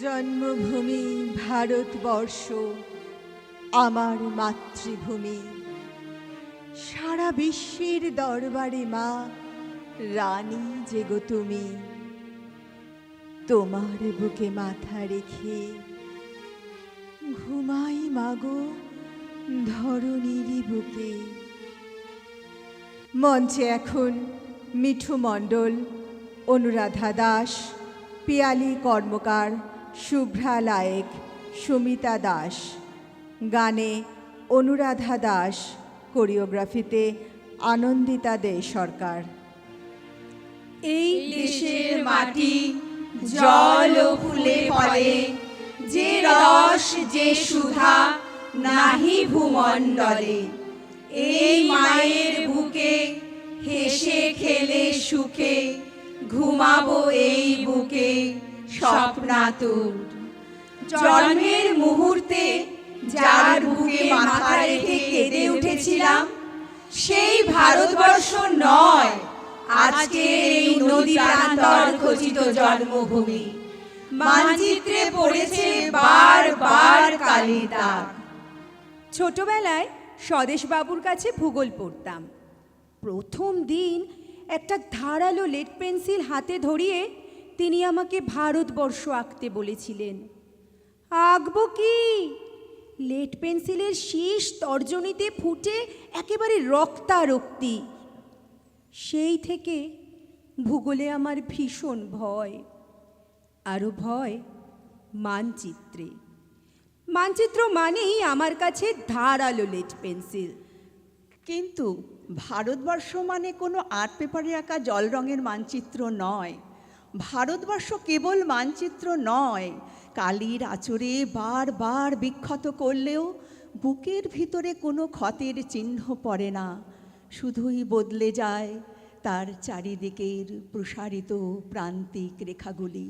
জন্মভূমি ভারতবর্ষ আমার মাতৃভূমি। সারা বিশ্বের দরবারে মা রানী যে গো তুমি। তোমার বুকে মাথা রেখে ঘুমাই মাগো ধরণীর বুকে। মঞ্চে এখন মিঠু মণ্ডল, অনুরাধা দাস, পিয়ালি কর্মকার, শুভ্রা লায়েক, সুমিতা দাস। গানে অনুরাধা দাস, কোরিওগ্রাফিতে আনন্দিতা দে সরকার। এই দেশের মাটি জল ও ফুলে ফলে, যে রস যে সুধা নাহি ভূমণ্ডলে। এই মায়ের বুকে হেসে খেলে সুখে, ঘুমাবো এই বুকে স্বপ্নাতুর। জন্মের মুহূর্তে যার বুকে মাথা রেখে কেঁদে উঠেছিলাম, সেই ভারতবর্ষ নয় আজকের এই নদী প্রান্তর খচিত জন্মভূমি। মানচিত্রে পড়েছে বারবার কালির দাগ। ছোটবেলায় স্বদেশবাবুর কাছে ভূগোল পড়তাম। প্রথম দিন একটা ধারালো লেড পেন্সিল হাতে ধরিয়ে তিনি আমাকে ভারতবর্ষ আঁকতে বলেছিলেন। আঁকবো কি? লেড পেন্সিলের শেষ তর্জনীতে ফুটে একেবারে রক্তারক্তি। সেই থেকে ভূগোলে আমার ভীষণ ভয়। আরও ভয় মানচিত্রে। মানচিত্র মানেই আমার কাছে ধারালো লেড পেন্সিল। কিন্তু ভারতবর্ষ মানে কোনো আর্ট পেপারে আঁকা জল রঙের মানচিত্র নয়। ভারতবর্ষ কেবল মানচিত্র নয়, কালির আঁচড়ে বারবার বিক্ষত করলেও বুকের ভিতরে কোনো ক্ষতের চিহ্ন পড়ে না। শুধুই বদলে যায় তার চারিদিকের প্রসারিত প্রান্তিক রেখাগুলি।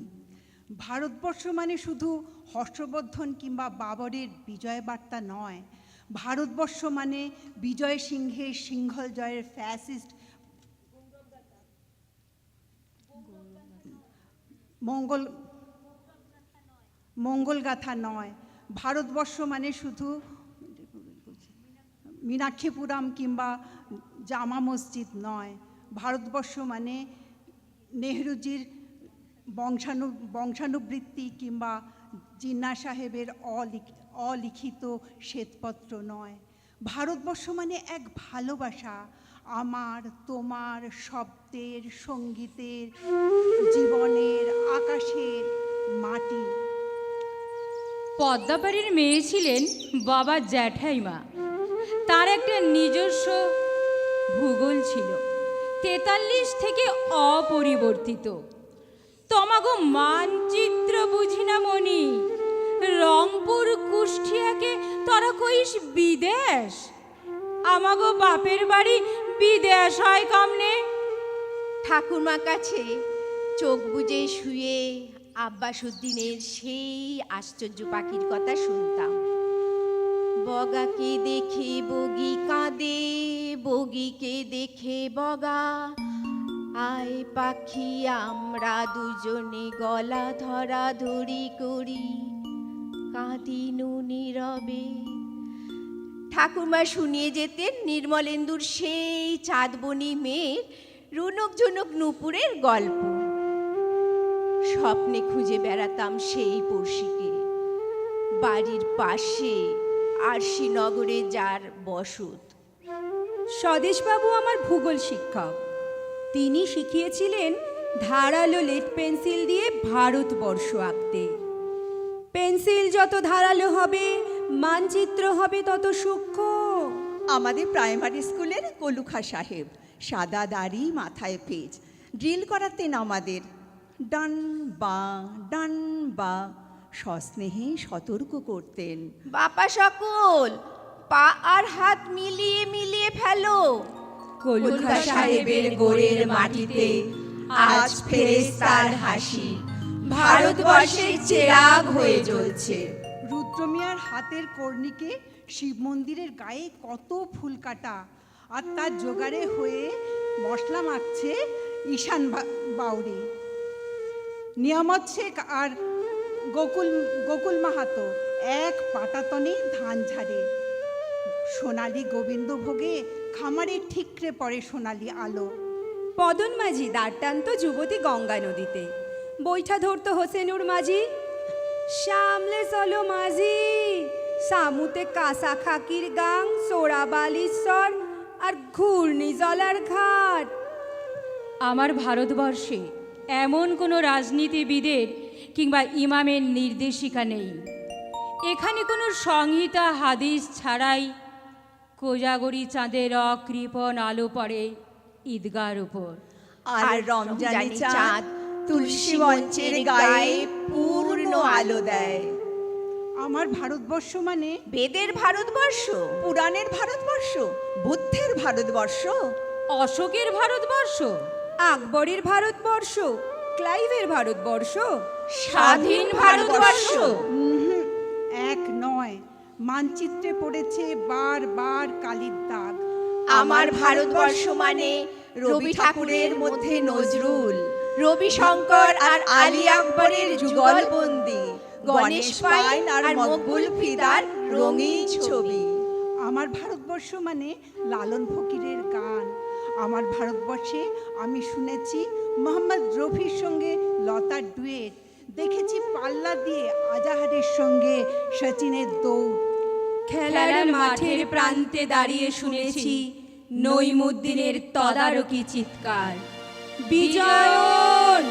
ভারতবর্ষ মানে শুধু হর্ষবর্ধন কিংবা বাবরের বিজয় বার্তা নয়। ভারতবর্ষ মানে বিজয় সিংহের সিংহল জয়ের ফ্যাসিস্ট মঙ্গলগাথা নয়। ভারতবর্ষ মানে শুধু মীনাক্ষীপুরম কিংবা জামা মসজিদ নয়। ভারতবর্ষ মানে নেহরুজির বংশানুবৃত্তি কিংবা জিন্না সাহেবের অলিখিত শ্বেতপত্র নয়। ভারতবর্ষ মানে এক ভালোবাসা, আমার তোমার, শব্দের, সঙ্গীতের, জীবনের, আকাশের, মাটি। পদ্মাবাড়ির মেয়ে ছিলেন বাবা জ্যাঠাইমা। তার একটা নিজস্ব ভূগোল ছিল, 43 থেকে অপরিবর্তিত। তোমাগো মানচিত্র বুঝি না মনি, রংপুর কুষ্টিয়াকে তোরা কইস বিদেশ। আমাগো বাপের বাড়ি বিদেশ হয় কমনে। ঠাকুরমা কাছে চোখ বুজে শুয়ে আব্বাসুদ্দিনের সেই আশ্চর্য পাখির কথা শুনতাম। বগাকে দেখে বগি কাঁদে, বগিকে দেখে বগা, আয় পাখি আমরা দুজনে গলা ধরাধরি করি, কাঁদিনু নীরবে। ঠাকুরমা শুনিয়ে যেতেন নির্মলেন্দুর সেই চাঁদবনি মেয়ের রুনুক ঝুনুক নুপুরের গল্প। স্বপ্নে খুঁজে বেড়াতাম সেই পড়শিকে, বাড়ির পাশে আরশিনগরে যার বসত। স্বদেশবাবু আমার ভূগোল শিক্ষক। তিনি শিখিয়েছিলেন ধারালো লেড পেন্সিল দিয়ে ভারতবর্ষ আঁকতে। পেন্সিল যত ধারালো হবে, মানচিত্র হবে তত সূক্ষ্ম। আমাদের প্রাইমারি স্কুলের কলুখা সাহেব, সাদা দাড়ি, মাথায় পেঁচ, ড্রিল করাতেন আমাদের। ডান বা ডান বা সস্নেহে সতর্ক করতেন। বাপা সকল পা আর হাত মিলিয়ে মিলিয়ে ফেলো। কলুখা সাহেবের গোড়ের মাটিতে আজ ফেরেশতার হাসি ভারতবর্ষের চেরাগ হয়ে জ্বলছে। রুদ্রমিয়ার হাতের কর্ণিকে শিব মন্দিরের গায়ে কত ফুল কাটা, আর তার জোগাড়ে হয়ে মশলা মাখছে ঈশান বাউরি। নিয়ামত শেখ আর গোকুল গোকুল মাহাতো এক পাটাতনে ধান ঝাড়ে। সোনালি গোবিন্দভোগে খামারে ঠিকরে পড়ে সোনালি আলো। পদন মাঝি দাঁড় টানত যুবতী গঙ্গা নদীতে, বৈঠা ধরত হোসেনুর মাঝি। সামলে চলো মাঝি, সামুতে কাঁসা খাকির গাং, সোড়া বালিশ্বর আর ঘূর্ণি জলার ঘাট। আমার ভারতবর্ষে এমন কোনো রাজনীতিবিদের কিংবা ইমামের নির্দেশিকা নেই। এখানে কোনো সংহিতা হাদিস ছাড়াই কোজাগরি চাঁদের অকৃপণ আলো পড়ে ঈদগার উপর। আর রমজানি চাঁদ তুলসী মঞ্চের গায়ে পূর্ণ আলো দেয়। আমার ভারতবর্ষ মানে বেদের ভারতবর্ষ, পুরাণের ভারতবর্ষ, বুদ্ধের ভারতবর্ষ, অশোকের ভারতবর্ষ, আকবরের ভারতবর্ষ, ক্লাইভের ভারতবর্ষ, স্বাধীন ভারতবর্ষ। এক নয়, মানচিত্রে পড়েছে বারবার কালির দাগ। আমার ভারতবর্ষ মানে রবি ঠাকুরের মধ্যে নজরুল, রবি শঙ্কর আর আলী আকবরের যুগলবন্দি, গণেশ পাইন আর মকবুল ফিদার রঙিন ছবি। আমার ভারতবর্ষ মানে লালন ফকিরের গান। আমার ভারতবর্ষে আমি শুনেছি মোহাম্মদ রফির সঙ্গে লতার ডুয়েট, দেখেছি পাল্লা দিয়ে আজাহারের সঙ্গে সচিনের দৌড়। খেলার মাঠের প্রান্তে দাঁড়িয়ে শুনেছি নইমুদ্দিনের তদারকি চিৎকার। বিজয়ন,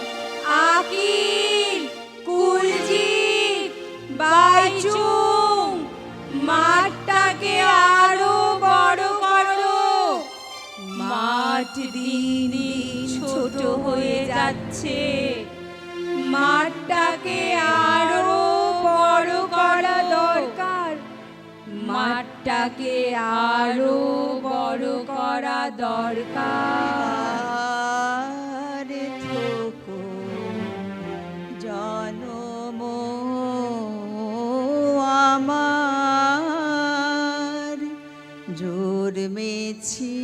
আকিল, কুলজিৎ, বাইচুং, মাঠটাকে আরো বড় করো। মাঠ দিন দিন ছোট হয়ে যাচ্ছে, মাঠটাকে আরো বড় করা দরকার। মাঠটাকে আরো বড় করা দরকার। থোকো জনম আমার, জোর মেছি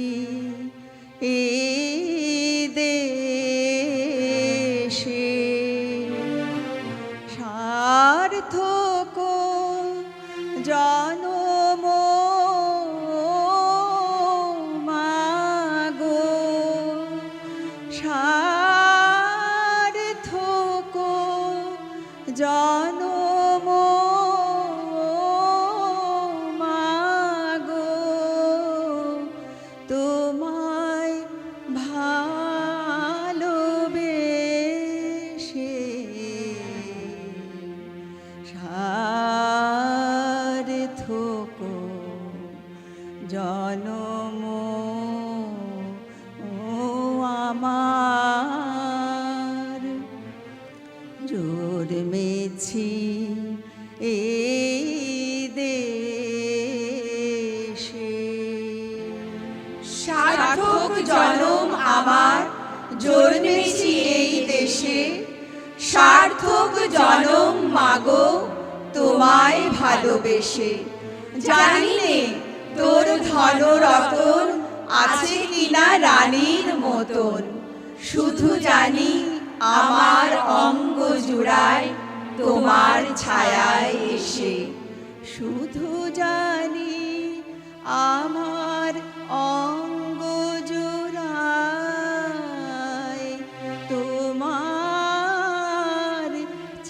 এ দেশে, সার্থক জনম মাগো, সার্থক জনম মাগো, তোমায় ভালোবেসে সার্থক জনম আমার, জোর মেছি এই দেশে। সার্থক জনম আমার, জন্মেছি এই দেশে, সার্থক জনম মাগো তোমায় ভালোবেসে। জানি নে তোর ধন রতন আছে কিনা রানীর মতন, শুধু জানি আমার অঙ্গ জুড়ায় তোমার ছায়ায় এসে। শুধু জানি আমার অঙ্গ জোড়ায় তোমার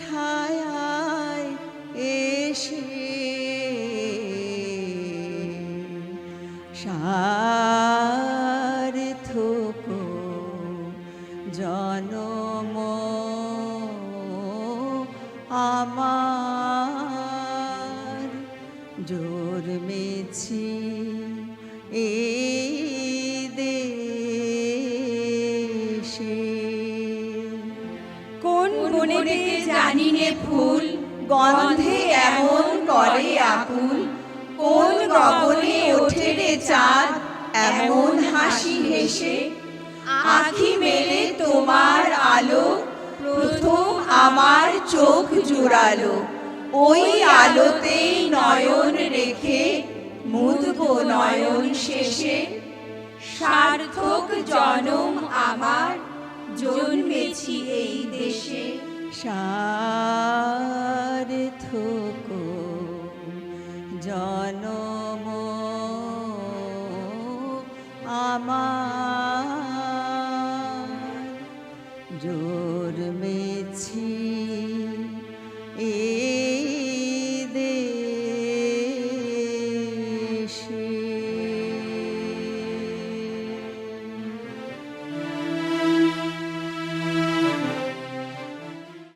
ছায়ায় এসে, সার্থক জনম আমার, জোর মেছি এই দেশে। কোন বনেতে জানি নে ফুল, গন্ধে এমন করে আকুল, কোন গগনে ওঠে রে চাঁদ এমন হাসি হেসে, আঁখি মেলে তোমার আলো প্রথম আমার চোখ জুড়ালো, ওই আলোতেই নয়ন রেখে মুদবো নয়ন শেষে। সার্থক জনম আমার, জন্মেছি এই দেশে, সার্থক জনম আমার